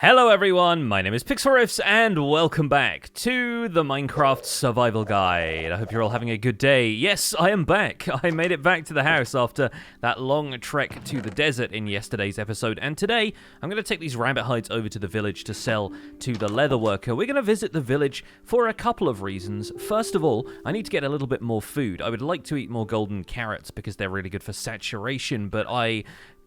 Hello everyone, my name is Pixlriffs and welcome back to the Minecraft Survival Guide. I hope you're all having a good day. Yes, I am back. I made it back to the house after that long trek to the desert in yesterday's episode, and today I'm going to take these rabbit hides over to the village to sell to the Leatherworker. We're going to visit the village for a couple of reasons. First of all, I need to get a little bit more food. I would like to eat more golden carrots because they're really good for saturation, but I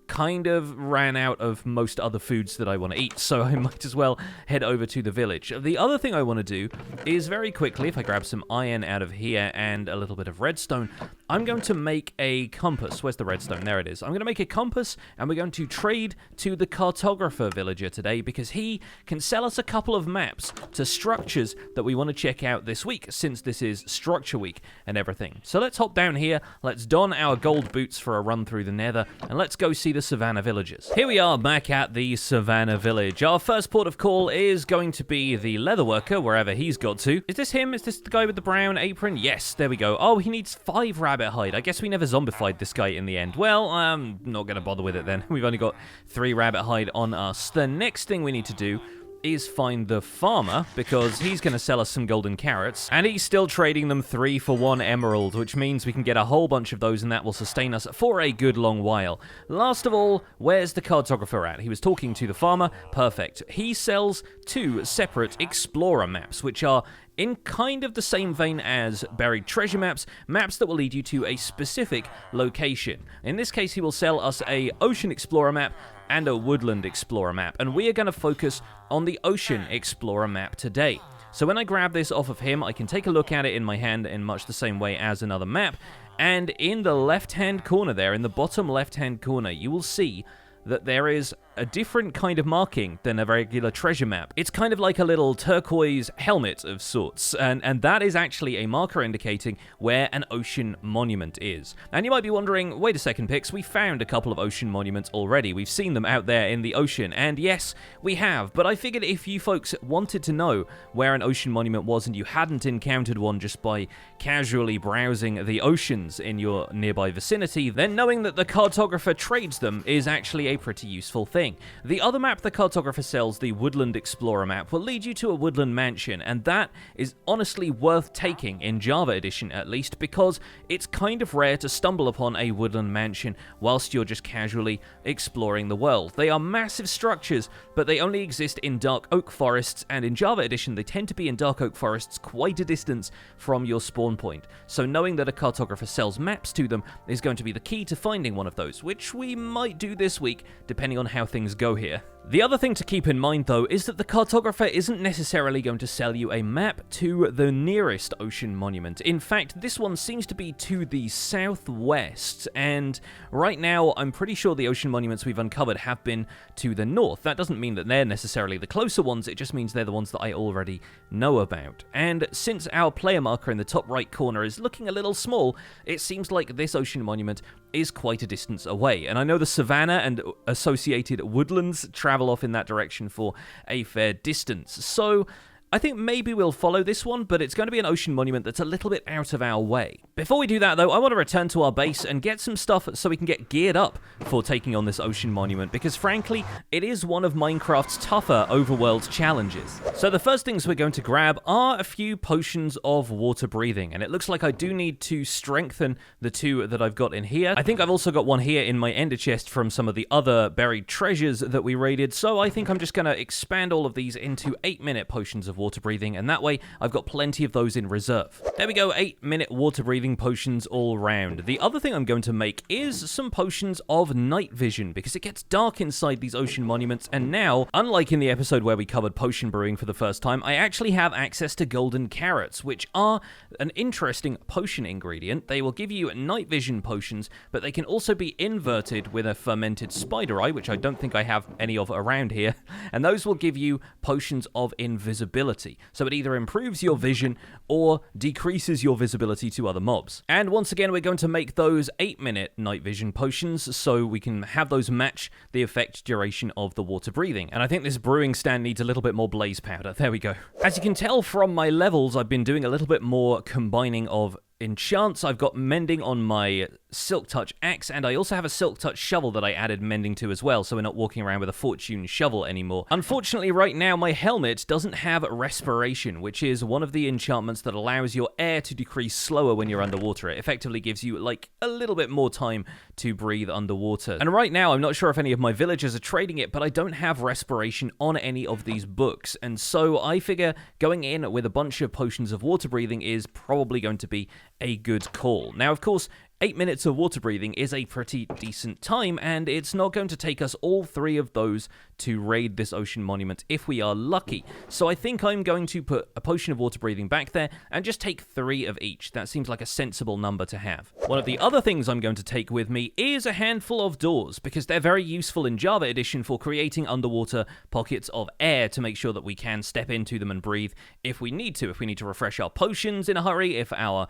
kind of ran out of most other foods that I want to eat, so I might as well head over to the village. The other thing I want to do is very quickly, if I grab some iron out of here and a little bit of redstone, I'm going to make a compass. Where's the redstone? There it is. I'm going to make a compass, and we're going to trade to the Cartographer villager today because he can sell us a couple of maps to structures that we want to check out this week, since this is structure week and everything. So let's hop down here, let's don our gold boots for a run through the nether, and let's go see the Savannah Villages. Here we are back at the Savannah Village. Our first port of call is going to be the Leatherworker, wherever he's got to. Is this him? Is this the guy with the brown apron? Yes, there we go. Oh, he needs 5 rabbit hide. I guess we never zombified this guy in the end. Well, I'm not going to bother with it then. We've only got 3 rabbit hide on us. The next thing we need to do is find the farmer, because he's going to sell us some golden carrots, and he's still trading them 3 for 1 emerald, which means we can get a whole bunch of those, and that will sustain us for a good long while. Last of all, where's the cartographer at? He was talking to the farmer. Perfect. He sells 2 separate explorer maps, which are in kind of the same vein as buried treasure maps, maps that will lead you to a specific location. In this case, he will sell us a ocean explorer map and a woodland explorer map, and we are going to focus on the ocean explorer map today. So when I grab this off of him, I can take a look at it in my hand in much the same way as another map, and in the left-hand corner there, in the bottom left-hand corner, you will see that there is a different kind of marking than a regular treasure map. It's kind of like a little turquoise helmet of sorts, and that is actually a marker indicating where an ocean monument is. And you might be wondering, wait a second, Pix, we found a couple of ocean monuments already. We've seen them out there in the ocean, and yes, we have, but I figured if you folks wanted to know where an ocean monument was and you hadn't encountered one just by casually browsing the oceans in your nearby vicinity, then knowing that the cartographer trades them is actually a pretty useful thing. The other map the cartographer sells, the Woodland Explorer map, will lead you to a Woodland Mansion, and that is honestly worth taking, in Java Edition at least, because it's kind of rare to stumble upon a Woodland Mansion whilst you're just casually exploring the world. They are massive structures, but they only exist in dark oak forests, and in Java Edition they tend to be in dark oak forests quite a distance from your spawn point. So knowing that a cartographer sells maps to them is going to be the key to finding one of those, which we might do this week, depending on how things go here. The other thing to keep in mind, though, is that the cartographer isn't necessarily going to sell you a map to the nearest ocean monument. In fact, this one seems to be to the southwest, and right now I'm pretty sure the ocean monuments we've uncovered have been to the north. That doesn't mean that they're necessarily the closer ones, it just means they're the ones that I already know about. And since our player marker in the top right corner is looking a little small, it seems like this ocean monument is quite a distance away. And I know the savannah and associated woodlands travel off in that direction for a fair distance. So I think maybe we'll follow this one, but it's going to be an ocean monument that's a little bit out of our way. Before we do that, though, I want to return to our base and get some stuff so we can get geared up for taking on this ocean monument, because frankly, it is one of Minecraft's tougher overworld challenges. So the first things we're going to grab are a few potions of water breathing, and it looks like I do need to strengthen the 2 that I've got in here. I think I've also got one here in my ender chest from some of the other buried treasures that we raided, so I think I'm just going to expand all of these into 8-minute potions of water breathing, and that way I've got plenty of those in reserve. There we go, 8-minute water breathing potions all round. The other thing I'm going to make is some potions of night vision, because it gets dark inside these ocean monuments, and now, unlike in the episode where we covered potion brewing for the first time, I actually have access to golden carrots, which are an interesting potion ingredient. They will give you night vision potions, but they can also be inverted with a fermented spider eye, which I don't think I have any of around here, and those will give you potions of invisibility. So it either improves your vision or decreases your visibility to other mobs. And once again, we're going to make those 8-minute night vision potions so we can have those match the effect duration of the water breathing. And I think this brewing stand needs a little bit more blaze powder. There we go. As you can tell from my levels, I've been doing a little bit more combining of enchants. I've got mending on my Silk Touch axe, and I also have a Silk Touch shovel that I added mending to as well, so we're not walking around with a fortune shovel anymore. Unfortunately, right now, my helmet doesn't have respiration, which is one of the enchantments that allows your air to decrease slower when you're underwater. It effectively gives you, like, a little bit more time to breathe underwater. And right now, I'm not sure if any of my villagers are trading it, but I don't have respiration on any of these books, and so I figure going in with a bunch of potions of water breathing is probably going to be a good call. Now, of course, 8 minutes of water breathing is a pretty decent time, and it's not going to take us all 3 of those to raid this ocean monument if we are lucky. So I think I'm going to put a potion of water breathing back there and just take 3 of each. That seems like a sensible number to have. One of the other things I'm going to take with me is a handful of doors, because they're very useful in Java Edition for creating underwater pockets of air to make sure that we can step into them and breathe if we need to. If we need to refresh our potions in a hurry, if our,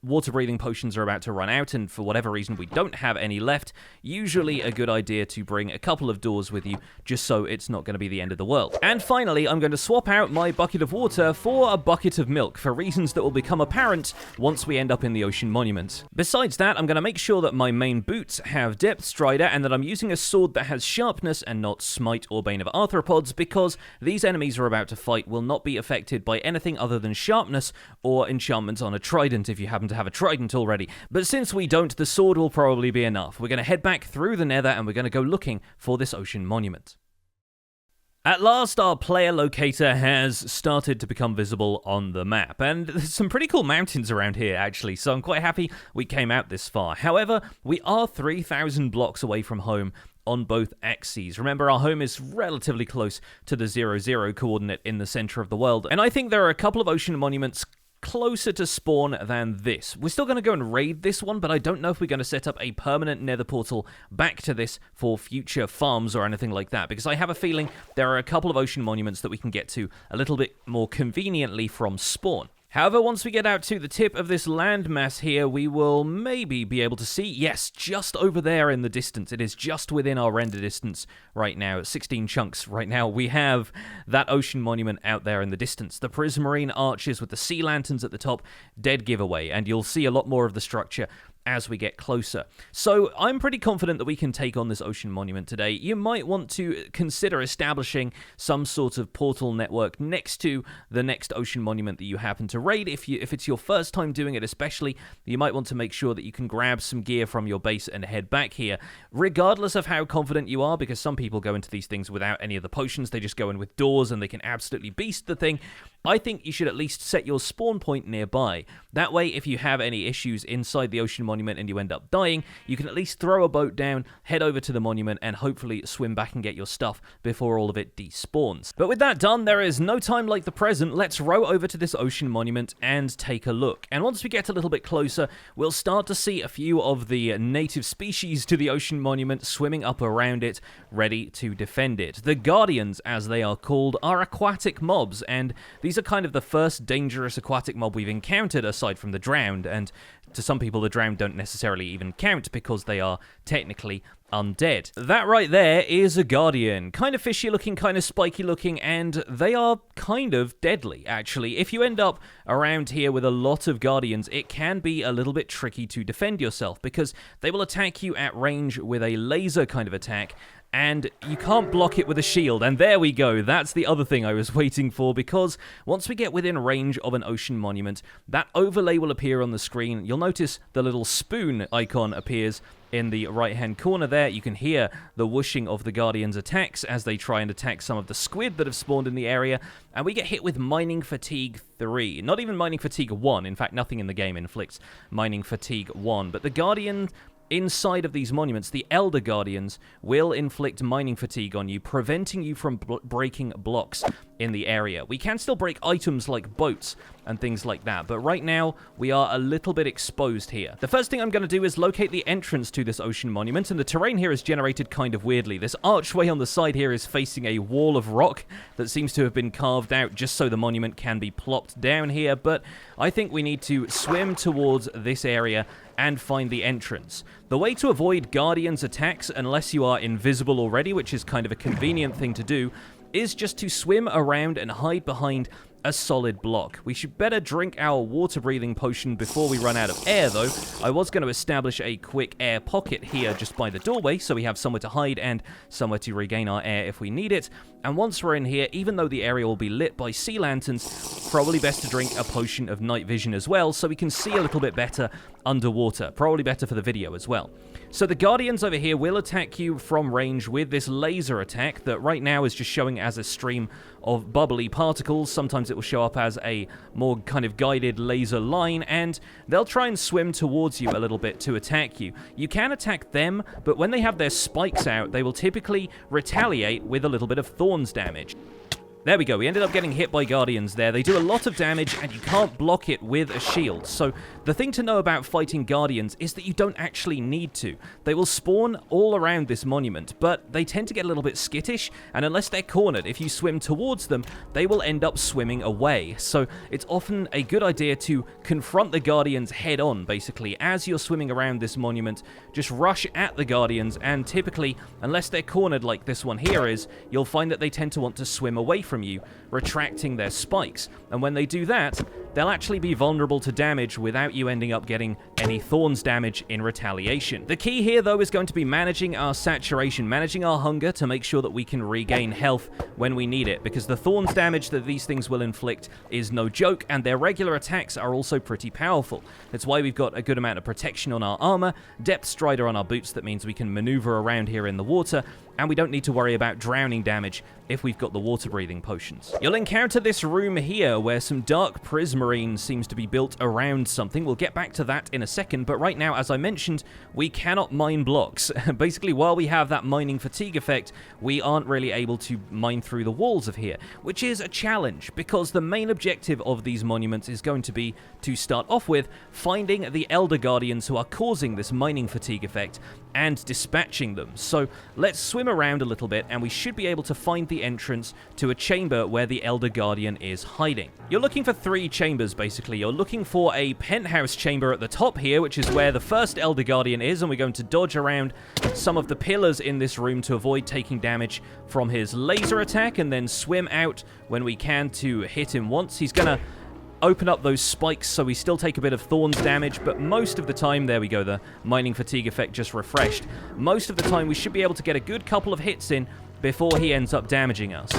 water breathing potions are about to run out and for whatever reason we don't have any left, usually a good idea to bring a couple of doors with you just so it's not going to be the end of the world. And finally, I'm going to swap out my bucket of water for a bucket of milk for reasons that will become apparent once we end up in the ocean monument. Besides that, I'm going to make sure that my main boots have depth strider and that I'm using a sword that has sharpness and not smite or bane of arthropods, because these enemies we're about to fight will not be affected by anything other than sharpness or enchantments on a trident if you happen to have a trident already. But since we don't, the sword will probably be enough. We're going to head back through the Nether and we're going to go looking for this ocean monument. At last, our player locator has started to become visible on the map, and there's some pretty cool mountains around here, actually, so I'm quite happy we came out this far. However, we are 3,000 blocks away from home on both axes. Remember, our home is relatively close to the 0, coordinate in the center of the world, and I think there are a couple of ocean monuments closer to spawn than this. We're still going to go and raid this one, but I don't know if we're going to set up a permanent nether portal back to this for future farms or anything like that, because I have a feeling there are a couple of ocean monuments that we can get to a little bit more conveniently from spawn. However, once we get out to the tip of this landmass here, we will maybe be able to see, yes, just over there in the distance. It is just within our render distance right now, 16 chunks right now. We have that ocean monument out there in the distance. The prismarine arches with the sea lanterns at the top, dead giveaway, and you'll see a lot more of the structure as we get closer. So I'm pretty confident that we can take on this ocean monument today. You might want to consider establishing some sort of portal network next to the next ocean monument that you happen to raid. If it's your first time doing it especially, you might want to make sure that you can grab some gear from your base and head back here, regardless of how confident you are, because some people go into these things without any of the potions. They just go in with doors and they can absolutely beast the thing. I think you should at least set your spawn point nearby. That way, if you have any issues inside the ocean monument and you end up dying, you can at least throw a boat down, head over to the monument, and hopefully swim back and get your stuff before all of it despawns. But with that done, there is no time like the present. Let's row over to this ocean monument and take a look. And once we get a little bit closer, we'll start to see a few of the native species to the ocean monument swimming up around it, ready to defend it. The Guardians, as they are called, are aquatic mobs, and these are kind of the first dangerous aquatic mob we've encountered aside from the drowned, and to some people the drowned don't necessarily even count because they are technically undead. That right there is a Guardian. Kind of fishy looking, kind of spiky looking, and they are kind of deadly, actually. If you end up around here with a lot of Guardians, it can be a little bit tricky to defend yourself because they will attack you at range with a laser kind of attack, and you can't block it with a shield. And there we go. That's the other thing I was waiting for, because once we get within range of an ocean monument, that overlay will appear on the screen. You'll notice the little spoon icon appears in the right-hand corner there. You can hear the whooshing of the Guardians' attacks as they try and attack some of the squid that have spawned in the area, and we get hit with Mining Fatigue 3. Not even Mining Fatigue 1. In fact, nothing in the game inflicts Mining Fatigue 1, but the Guardian inside of these monuments, the Elder Guardians, will inflict mining fatigue on you, preventing you from breaking blocks in the area. We can still break items like boats and things like that, but right now we are a little bit exposed here. The first thing I'm going to do is locate the entrance to this ocean monument, and the terrain here is generated kind of weirdly. This archway on the side here is facing a wall of rock that seems to have been carved out just so the monument can be plopped down here, but I think we need to swim towards this area and find the entrance. The way to avoid Guardians' attacks, unless you are invisible already, which is kind of a convenient thing to do, is just to swim around and hide behind a solid block. We should better drink our water-breathing potion before we run out of air, though. I was going to establish a quick air pocket here just by the doorway, so we have somewhere to hide and somewhere to regain our air if we need it. And once we're in here, even though the area will be lit by sea lanterns, probably best to drink a potion of night vision as well, so we can see a little bit better underwater. Probably better for the video as well. So the Guardians over here will attack you from range with this laser attack that right now is just showing as a stream of bubbly particles. Sometimes it will show up as a more kind of guided laser line, and they'll try and swim towards you a little bit to attack you. You can attack them, but when they have their spikes out, they will typically retaliate with a little bit of thorns damage. There we go, we ended up getting hit by Guardians there. They do a lot of damage, and you can't block it with a shield. So the thing to know about fighting Guardians is that you don't actually need to. They will spawn all around this monument, but they tend to get a little bit skittish, and unless they're cornered, if you swim towards them, they will end up swimming away. So it's often a good idea to confront the Guardians head-on, basically. As you're swimming around this monument, just rush at the Guardians, and typically, unless they're cornered like this one here is, you'll find that they tend to want to swim away from you, retracting their spikes. And when they do that, they'll actually be vulnerable to damage without you ending up getting any thorns damage in retaliation. The key here, though, is going to be managing our saturation, managing our hunger to make sure that we can regain health when we need it, because the thorns damage that these things will inflict is no joke, and their regular attacks are also pretty powerful. That's why we've got a good amount of protection on our armor, depth strider on our boots, that means we can maneuver around here in the water, and we don't need to worry about drowning damage if we've got the water-breathing potions. You'll encounter this room here where some dark prismarine seems to be built around something. We'll get back to that in a second, but right now, as I mentioned, we cannot mine blocks. Basically, while we have that mining fatigue effect, we aren't really able to mine through the walls of here, which is a challenge, because the main objective of these monuments is going to be, to start off with, finding the Elder Guardians who are causing this mining fatigue effect and dispatching them. So let's swim around a little bit, and we should be able to find the entrance to a chamber where the Elder Guardian is hiding. You're looking for 3 chambers, basically. You're looking for a penthouse chamber at the top here, which is where the first Elder Guardian is, and we're going to dodge around some of the pillars in this room to avoid taking damage from his laser attack, and then swim out when we can to hit him once. He's gonna open up those spikes, so we still take a bit of thorns damage, but most of the time, there we go, the mining fatigue effect just refreshed. Most of the time, we should be able to get a good couple of hits in before he ends up damaging us.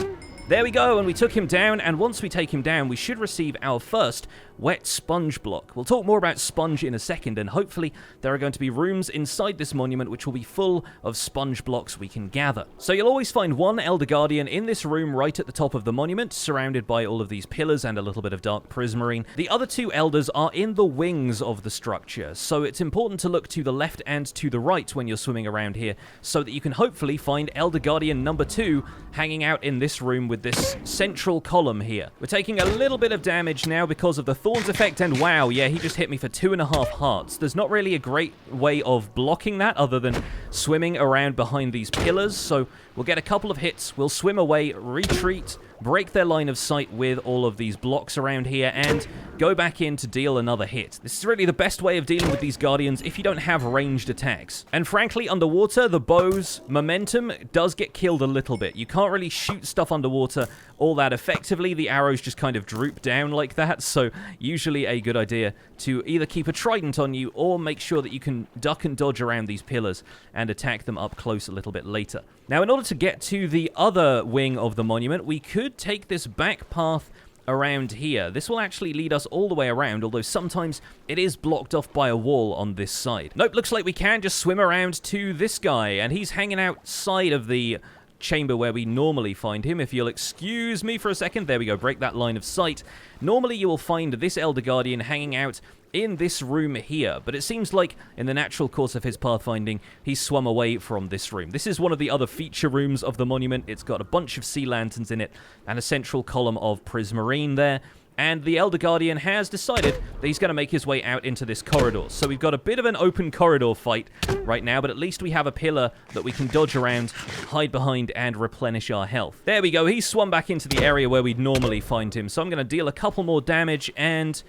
There we go, and we took him down, and once we take him down, we should receive our first wet sponge block. We'll talk more about sponge in a second, and hopefully there are going to be rooms inside this monument which will be full of sponge blocks we can gather. So you'll always find one Elder Guardian in this room right at the top of the monument, surrounded by all of these pillars and a little bit of dark prismarine. The other 2 elders are in the wings of the structure, so it's important to look to the left and to the right when you're swimming around here, so that you can hopefully find Elder Guardian number 2 hanging out in this room with this central column here. We're taking a little bit of damage now because of the thorns effect, and wow, yeah, he just hit me for 2.5 hearts. There's not really a great way of blocking that other than swimming around behind these pillars, so we'll get a couple of hits, we'll swim away, retreat, break their line of sight with all of these blocks around here, and go back in to deal another hit. This is really the best way of dealing with these Guardians if you don't have ranged attacks. And frankly, underwater, the bow's momentum does get killed a little bit. You can't really shoot stuff underwater all that effectively. The arrows just kind of droop down like that, so usually a good idea to either keep a trident on you or make sure that you can duck and dodge around these pillars and attack them up close a little bit later. Now, in order to get to the other wing of the monument, we could take this back path around here. This will actually lead us all the way around, although sometimes it is blocked off by a wall on this side. Nope, looks like we can just swim around to this guy, and he's hanging outside of the chamber where we normally find him. If you'll excuse me for a second, there we go, break that line of sight. Normally you will find this Elder Guardian hanging out in this room here, but it seems like in the natural course of his pathfinding, he's swum away from this room. This is one of the other feature rooms of the monument. It's got a bunch of sea lanterns in it and a central column of prismarine there. And the Elder Guardian has decided that he's going to make his way out into this corridor. So we've got a bit of an open corridor fight right now, but at least we have a pillar that we can dodge around, hide behind, and replenish our health. There we go. He's swum back into the area where we'd normally find him. So I'm going to deal a couple more damage and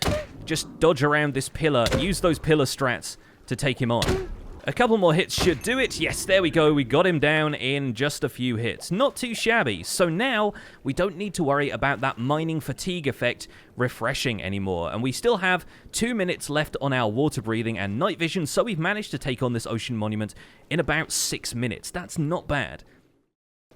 just dodge around this pillar. Use those pillar strats to take him on. A couple more hits should do it. Yes, there we go. We got him down in just a few hits. Not too shabby. So now we don't need to worry about that mining fatigue effect refreshing anymore. And we still have 2 minutes left on our water breathing and night vision, so we've managed to take on this ocean monument in about 6 minutes. That's not bad.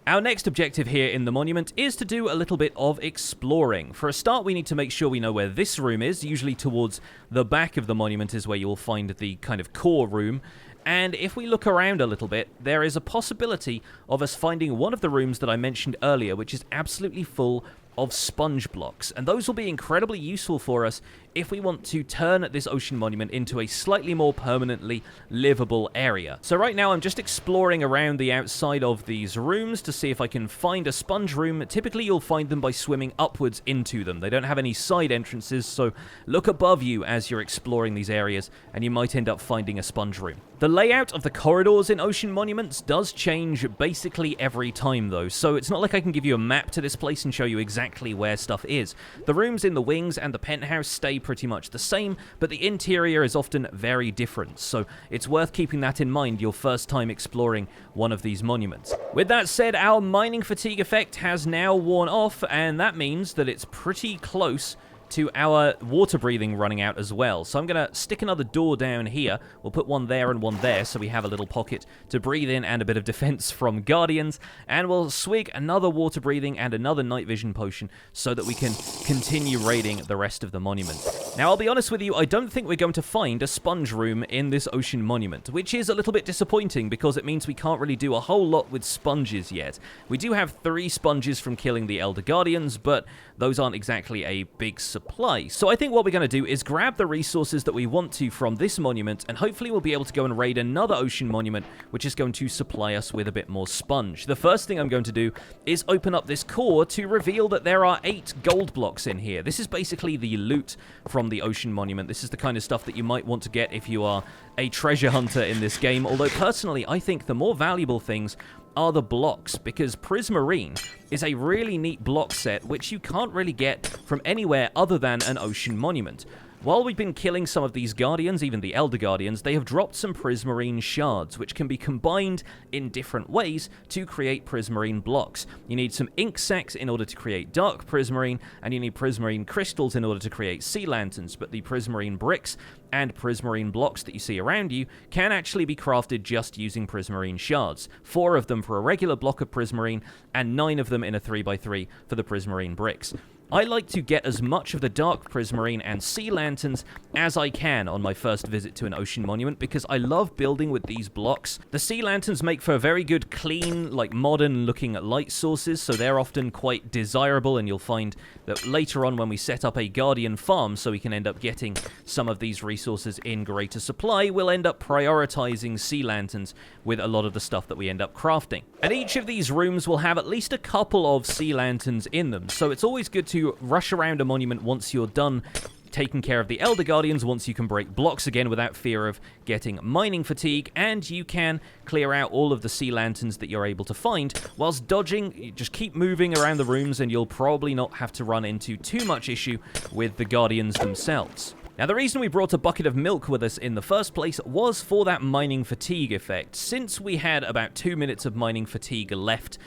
Our next objective here in the monument is to do a little bit of exploring. For a start, we need to make sure we know where this room is. Usually towards the back of the monument is where you will find the kind of core room. And if we look around a little bit, there is a possibility of us finding one of the rooms that I mentioned earlier, which is absolutely full of sponge blocks, and those will be incredibly useful for us if we want to turn this ocean monument into a slightly more permanently livable area. So right now I'm just exploring around the outside of these rooms to see if I can find a sponge room. Typically you'll find them by swimming upwards into them. They don't have any side entrances, so look above you as you're exploring these areas and you might end up finding a sponge room. The layout of the corridors in ocean monuments does change basically every time though, so it's not like I can give you a map to this place and show you exactly where stuff is. The rooms in the wings and the penthouse stay pretty much the same, but the interior is often very different, so it's worth keeping that in mind your first time exploring one of these monuments. With that said, our mining fatigue effect has now worn off, and that means that it's pretty close to our water breathing running out as well. So I'm going to stick another door down here. We'll put one there and one there so we have a little pocket to breathe in and a bit of defense from guardians. And we'll swig another water breathing and another night vision potion so that we can continue raiding the rest of the monument. Now, I'll be honest with you, I don't think we're going to find a sponge room in this ocean monument, which is a little bit disappointing because it means we can't really do a whole lot with sponges yet. We do have 3 sponges from killing the Elder Guardians, but those aren't exactly a big supply. So I think what we're going to do is grab the resources that we want to from this monument, and hopefully we'll be able to go and raid another ocean monument, which is going to supply us with a bit more sponge. The first thing I'm going to do is open up this core to reveal that there are 8 gold blocks in here. This is basically the loot from the ocean monument. This is the kind of stuff that you might want to get if you are a treasure hunter in this game, although personally I think the more valuable things are the blocks, because Prismarine is a really neat block set which you can't really get from anywhere other than an ocean monument. While we've been killing some of these guardians, even the Elder Guardians, they have dropped some Prismarine Shards, which can be combined in different ways to create Prismarine blocks. You need some ink sacs in order to create dark Prismarine, and you need Prismarine crystals in order to create sea lanterns, but the Prismarine bricks and Prismarine blocks that you see around you can actually be crafted just using Prismarine Shards. 4 of them for a regular block of Prismarine, and 9 of them in a 3x3 for the Prismarine bricks. I like to get as much of the dark Prismarine and sea lanterns as I can on my first visit to an ocean monument because I love building with these blocks. The sea lanterns make for very good, clean, like modern looking light sources, so they're often quite desirable, and you'll find that later on when we set up a guardian farm so we can end up getting some of these resources in greater supply, we'll end up prioritizing sea lanterns with a lot of the stuff that we end up crafting. And each of these rooms will have at least a couple of sea lanterns in them, so it's always good to rush around a monument once you're done taking care of the Elder Guardians, once you can break blocks again without fear of getting mining fatigue, and you can clear out all of the sea lanterns that you're able to find. Whilst dodging, you just keep moving around the rooms and you'll probably not have to run into too much issue with the Guardians themselves. Now, the reason we brought a bucket of milk with us in the first place was for that mining fatigue effect. Since we had about 2 minutes of mining fatigue left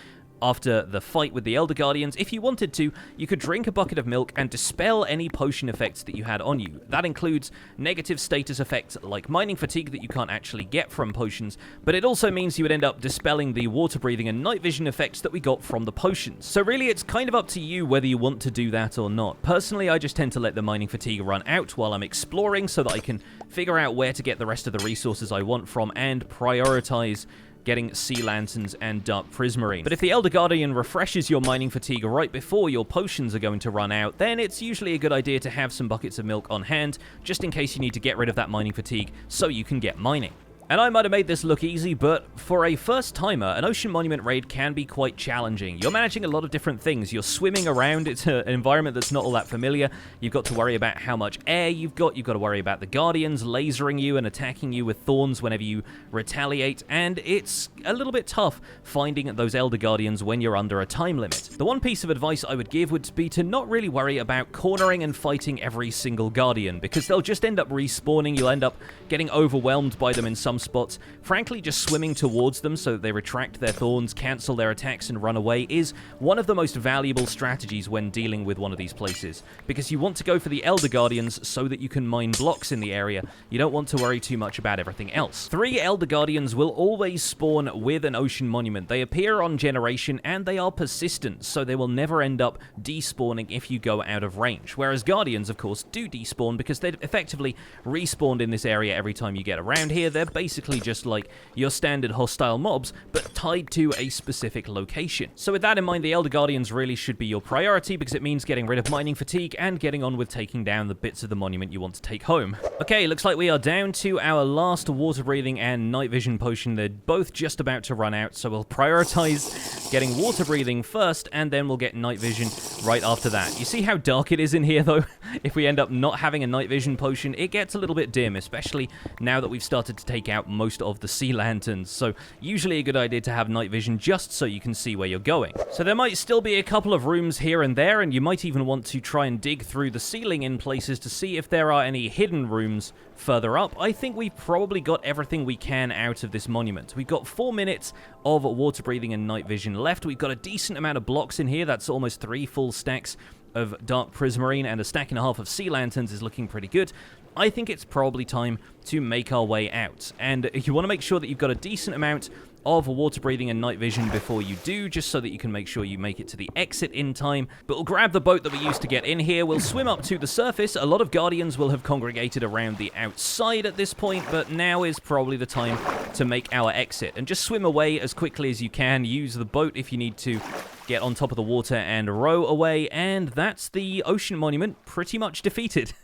after the fight with the Elder Guardians, if you wanted to, you could drink a bucket of milk and dispel any potion effects that you had on you. That includes negative status effects like mining fatigue that you can't actually get from potions, but it also means you would end up dispelling the water breathing and night vision effects that we got from the potions. So really, it's kind of up to you whether you want to do that or not. Personally, I just tend to let the mining fatigue run out while I'm exploring so that I can figure out where to get the rest of the resources I want from and prioritize getting sea lanterns and dark Prismarine. But if the Elder Guardian refreshes your mining fatigue right before your potions are going to run out, then it's usually a good idea to have some buckets of milk on hand, just in case you need to get rid of that mining fatigue so you can get mining. And I might have made this look easy, but for a first-timer, an ocean monument raid can be quite challenging. You're managing a lot of different things. You're swimming around. It's an environment that's not all that familiar. You've got to worry about how much air you've got. You've got to worry about the Guardians lasering you and attacking you with thorns whenever you retaliate, and it's a little bit tough finding those Elder Guardians when you're under a time limit. The one piece of advice I would give would be to not really worry about cornering and fighting every single Guardian, because they'll just end up respawning. You'll end up getting overwhelmed by them in some some spots. Frankly, just swimming towards them so that they retract their thorns, cancel their attacks, and run away is one of the most valuable strategies when dealing with one of these places, because you want to go for the Elder Guardians so that you can mine blocks in the area. You don't want to worry too much about everything else. 3 Elder Guardians will always spawn with an ocean monument. They appear on generation, and they are persistent, so they will never end up despawning if you go out of range. Whereas Guardians, of course, do despawn because they're effectively respawned in this area every time you get around here. They're basically just like your standard hostile mobs, but tied to a specific location. So with that in mind, the Elder Guardians really should be your priority, because it means getting rid of mining fatigue and getting on with taking down the bits of the monument you want to take home. Okay, looks like we are down to our last water breathing and night vision potion. They're both just about to run out, so we'll prioritize getting water breathing first, and then we'll get night vision right after that. You see how dark it is in here, though? If we end up not having a night vision potion, it gets a little bit dim, especially now that we've started to take out most of the sea lanterns. So usually a good idea to have night vision just so you can see where you're going. So there might still be a couple of rooms here and there, and you might even want to try and dig through the ceiling in places to see if there are any hidden rooms further up. I think we've probably got everything we can out of this monument. We've got 4 minutes of water breathing and night vision left. We've got a decent amount of blocks in here. That's almost 3 full stacks of dark prismarine, and a stack and a half of sea lanterns is looking pretty good. I think it's probably time to make our way out, and you want to make sure that you've got a decent amount of water breathing and night vision before you do, just so that you can make sure you make it to the exit in time. But we'll grab the boat that we used to get in here, we'll swim up to the surface. A lot of Guardians will have congregated around the outside at this point, but now is probably the time to make our exit, and just swim away as quickly as you can. Use the boat if you need to get on top of the water and row away, and that's the ocean monument pretty much defeated.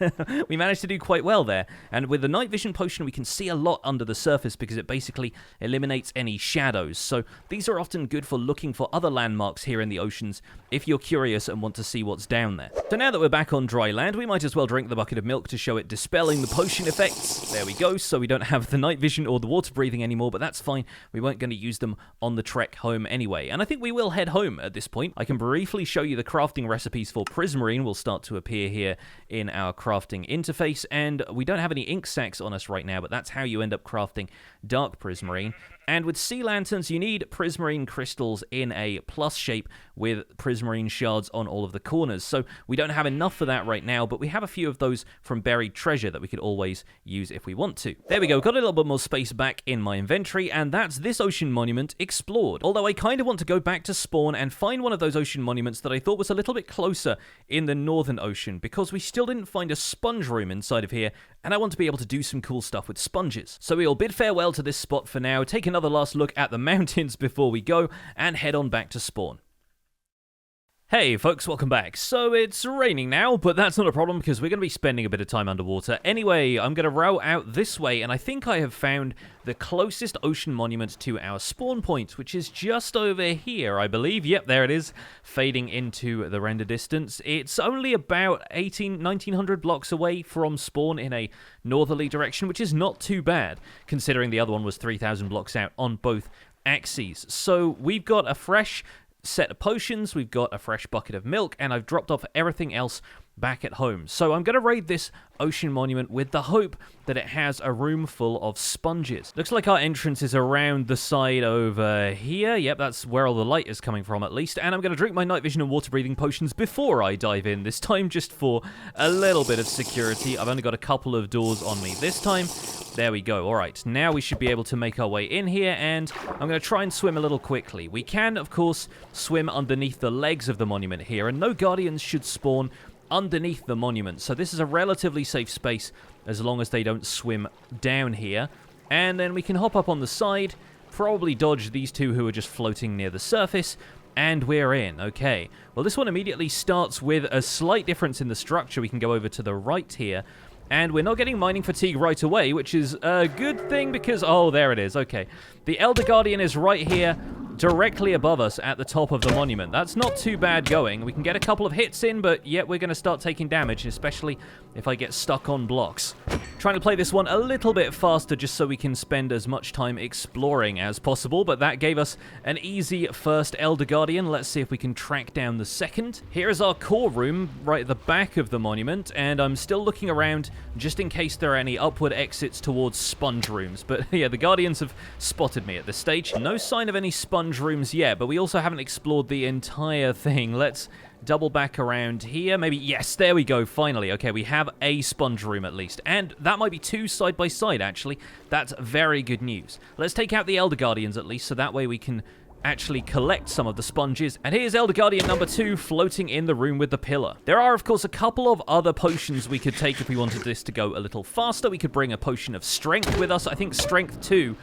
We managed to do quite well there, and with the night vision potion we can see a lot under the surface because it basically eliminates any shadows. So these are often good for looking for other landmarks here in the oceans if you're curious and want to see what's down there. So now that we're back on dry land, we might as well drink the bucket of milk to show it dispelling the potion effects. There we go. So we don't have the night vision or the water breathing anymore, but that's fine. We weren't going to use them on the trek home anyway, and I think we will head home at this point. I can briefly show you the crafting recipes for Prismarine will start to appear here in our crafting interface, and we don't have any ink sacks on us right now, but that's how you end up crafting dark Prismarine. And with sea lanterns, you need Prismarine crystals in a plus shape with Prismarine Shards on all of the corners. So we don't have enough for that right now, but we have a few of those from buried treasure that we could always use if we want to. There we go, got a little bit more space back in my inventory, and that's this ocean monument explored. Although I kind of want to go back to spawn and find one of those ocean monuments that I thought was a little bit closer in the Northern Ocean, because we still didn't find a sponge room inside of here, and I want to be able to do some cool stuff with sponges. So we'll bid farewell to this spot for now, take another last look at the mountains before we go, and head on back to spawn. Hey folks, welcome back. So it's raining now, but that's not a problem because we're going to be spending a bit of time underwater. Anyway, I'm going to row out this way, and I think I have found the closest ocean monument to our spawn point, which is just over here, I believe. Yep, there it is, fading into the render distance. It's only about 1900 blocks away from spawn in a northerly direction, which is not too bad, considering the other one was 3000 blocks out on both axes. So we've got a fresh set of potions, we've got a fresh bucket of milk, and I've dropped off everything else back at home. So I'm going to raid this ocean monument with the hope that it has a room full of sponges. Looks like our entrance is around the side over here. Yep, that's where all the light is coming from at least. And I'm going to drink my night vision and water breathing potions before I dive in this time, just for a little bit of security. I've only got a couple of doors on me this time. There we go. All right, now we should be able to make our way in here, and I'm going to try and swim a little quickly. We can, of course, swim underneath the legs of the monument here, and no Guardians should spawn underneath the monument, so this is a relatively safe space as long as they don't swim down here. And then we can hop up on the side, probably dodge these two who are just floating near the surface, and we're in. Okay, well this one immediately starts with a slight difference in the structure. We can go over to the right here, and we're not getting mining fatigue right away, which is a good thing because, oh, there it is. Okay, the Elder Guardian is right here, directly above us at the top of the monument. That's not too bad going. We can get a couple of hits in, but yet we're going to start taking damage, especially if I get stuck on blocks. Trying to play this one a little bit faster just so we can spend as much time exploring as possible, but that gave us an easy first Elder Guardian. Let's see if we can track down the second. Here is our core room right at the back of the monument, and I'm still looking around just in case there are any upward exits towards sponge rooms. But yeah, the Guardians have spotted me at this stage. No sign of any sponge rooms yet, but we also haven't explored the entire thing. Let's double back around here. Maybe, yes, there we go, finally. Okay, we have a sponge room at least, and that might be two side by side, actually. That's very good news. Let's take out the Elder Guardians at least, so that way we can actually collect some of the sponges. And here's Elder Guardian number 2 floating in the room with the pillar. There are, of course, a couple of other potions we could take if we wanted this to go a little faster. We could bring a potion of strength with us. I think strength 2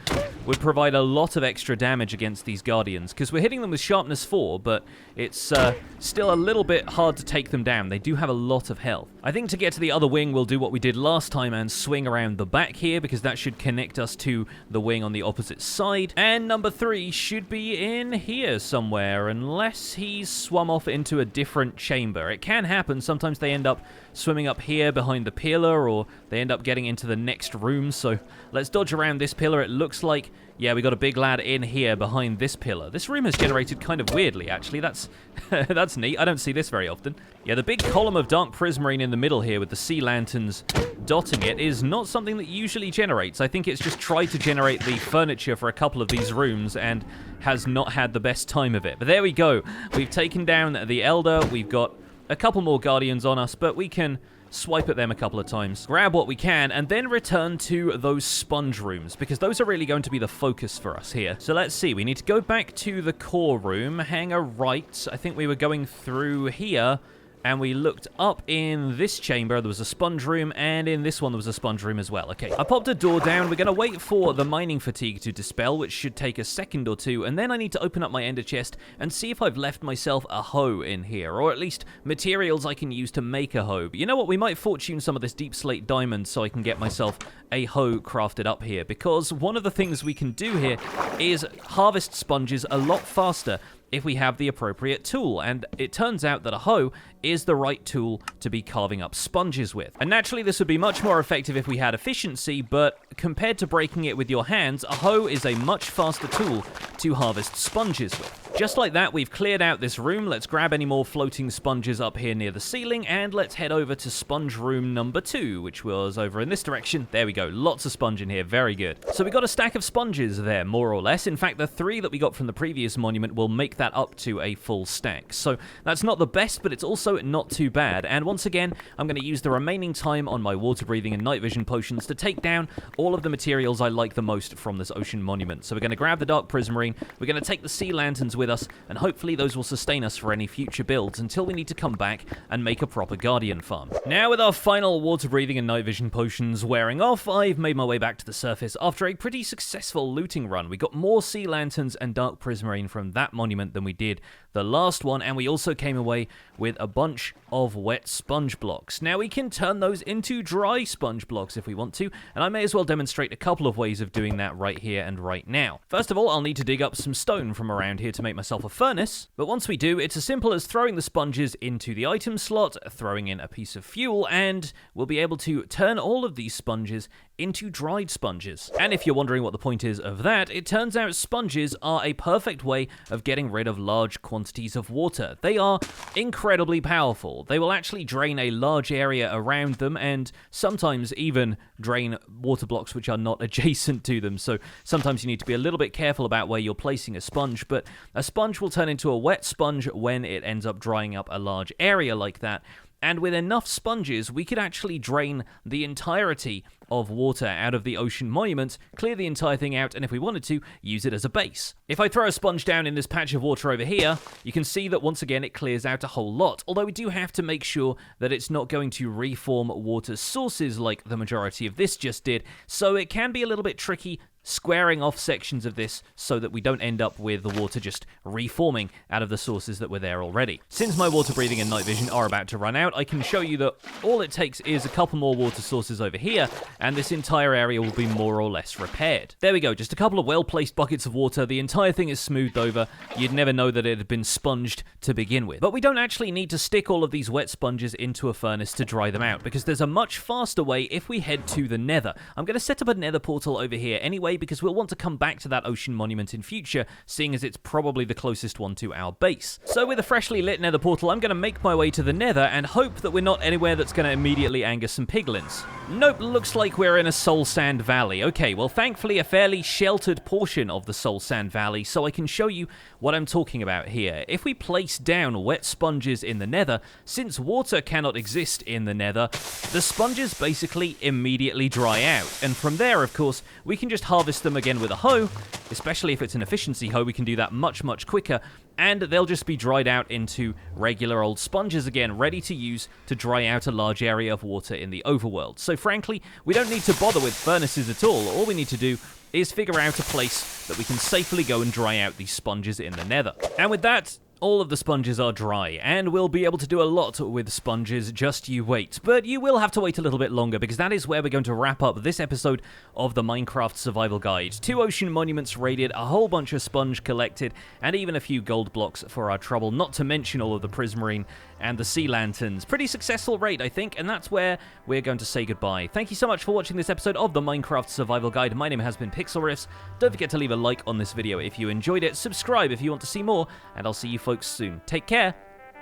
would provide a lot of extra damage against these Guardians, because we're hitting them with sharpness 4, but it's still a little bit hard to take them down. They do have a lot of health. I think to get to the other wing, we'll do what we did last time and swing around the back here, because that should connect us to the wing on the opposite side. And number 3 should be in here somewhere, unless he's swum off into a different chamber. It can happen. Sometimes they end up swimming up here behind the pillar, or they end up getting into the next room. So let's dodge around this pillar. It looks like, yeah, we got a big lad in here behind this pillar. This room has generated kind of weirdly, actually. That's that's neat. I don't see this very often. Yeah, the big column of dark prismarine in the middle here with the sea lanterns dotting it is not something that usually generates. I think it's just tried to generate the furniture for a couple of these rooms and has not had the best time of it. But there we go. We've taken down the Elder. We've got a couple more Guardians on us, but we can swipe at them a couple of times, grab what we can, and then return to those sponge rooms, because those are really going to be the focus for us here. So let's see, we need to go back to the core room, hang a right. I think we were going through here, and we looked up in this chamber. There was a sponge room, and in this one there was a sponge room as well. Okay, I popped a door down. We're going to wait for the mining fatigue to dispel, which should take a second or two, and then I need to open up my ender chest and see if I've left myself a hoe in here, or at least materials I can use to make a hoe. But you know what? We might fortune some of this deep slate diamond so I can get myself a hoe crafted up here, because one of the things we can do here is harvest sponges a lot faster if we have the appropriate tool, and it turns out that a hoe is the right tool to be carving up sponges with. And naturally this would be much more effective if we had efficiency, but compared to breaking it with your hands, a hoe is a much faster tool to harvest sponges with. Just like that, we've cleared out this room. Let's grab any more floating sponges up here near the ceiling, and let's head over to sponge room number 2, which was over in this direction. There we go, lots of sponge in here, very good. So we got a stack of sponges there, more or less. In fact, the 3 that we got from the previous monument will make that up to a full stack. So that's not the best, but it's also not too bad. And once again, I'm going to use the remaining time on my water breathing and night vision potions to take down all of the materials I like the most from this ocean monument. So we're going to grab the dark prismarine, we're going to take the sea lanterns with us, and hopefully those will sustain us for any future builds until we need to come back and make a proper guardian farm. Now, with our final water breathing and night vision potions wearing off, I've made my way back to the surface after a pretty successful looting run. We got more sea lanterns and dark prismarine from that monument than we did the last one, and we also came away with a bunch of wet sponge blocks. Now, we can turn those into dry sponge blocks if we want to, and I may as well demonstrate a couple of ways of doing that right here and right now. First of all, I'll need to dig up some stone from around here to make myself a furnace, but once we do, it's as simple as throwing the sponges into the item slot, throwing in a piece of fuel, and we'll be able to turn all of these sponges into dried sponges. And if you're wondering what the point is of that, it turns out sponges are a perfect way of getting rid of large quantities of water. They are incredibly powerful. They will actually drain a large area around them, and sometimes even drain water blocks which are not adjacent to them. So sometimes you need to be a little bit careful about where you're placing a sponge, but a sponge will turn into a wet sponge when it ends up drying up a large area like that. And with enough sponges, we could actually drain the entirety of water out of the ocean monument, clear the entire thing out, and if we wanted to, use it as a base. If I throw a sponge down in this patch of water over here, you can see that once again it clears out a whole lot, although we do have to make sure that it's not going to reform water sources like the majority of this just did, so it can be a little bit tricky squaring off sections of this so that we don't end up with the water just reforming out of the sources that were there already. Since my water breathing and night vision are about to run out, I can show you that all it takes is a couple more water sources over here, and this entire area will be more or less repaired. There we go, just a couple of well-placed buckets of water, the entire thing is smoothed over. You'd never know that it had been sponged to begin with. But we don't actually need to stick all of these wet sponges into a furnace to dry them out, because there's a much faster way if we head to the Nether. I'm going to set up a Nether portal over here anyway, because we'll want to come back to that ocean monument in future, seeing as it's probably the closest one to our base. So with a freshly lit Nether portal, I'm going to make my way to the Nether and hope that we're not anywhere that's going to immediately anger some piglins. Nope, looks like we're in a soul sand valley. Okay, well thankfully a fairly sheltered portion of the soul sand valley, so I can show you what I'm talking about here. If we place down wet sponges in the Nether, since water cannot exist in the Nether, the sponges basically immediately dry out. And from there, of course, we can just harvest them again with a hoe, especially if it's an efficiency hoe, we can do that much quicker, and they'll just be dried out into regular old sponges again, ready to use to dry out a large area of water in the overworld. So frankly, we don't need to bother with furnaces at all we need to do is figure out a place that we can safely go and dry out these sponges in the Nether. And with that, all of the sponges are dry, and we'll be able to do a lot with sponges, just you wait. But you will have to wait a little bit longer, because that is where we're going to wrap up this episode of the Minecraft Survival Guide. 2 ocean monuments raided, a whole bunch of sponge collected, and even a few gold blocks for our trouble, not to mention all of the prismarine and the sea lanterns. Pretty successful raid, I think, and that's where we're going to say goodbye. Thank you so much for watching this episode of the Minecraft Survival Guide. My name has been Pixlriffs. Don't forget to leave a like on this video if you enjoyed it, subscribe if you want to see more, and I'll see you folks soon. Take care.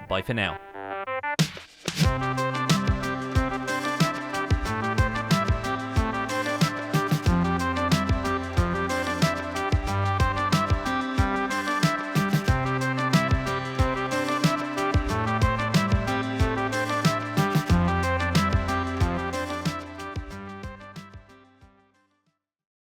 Bye for now.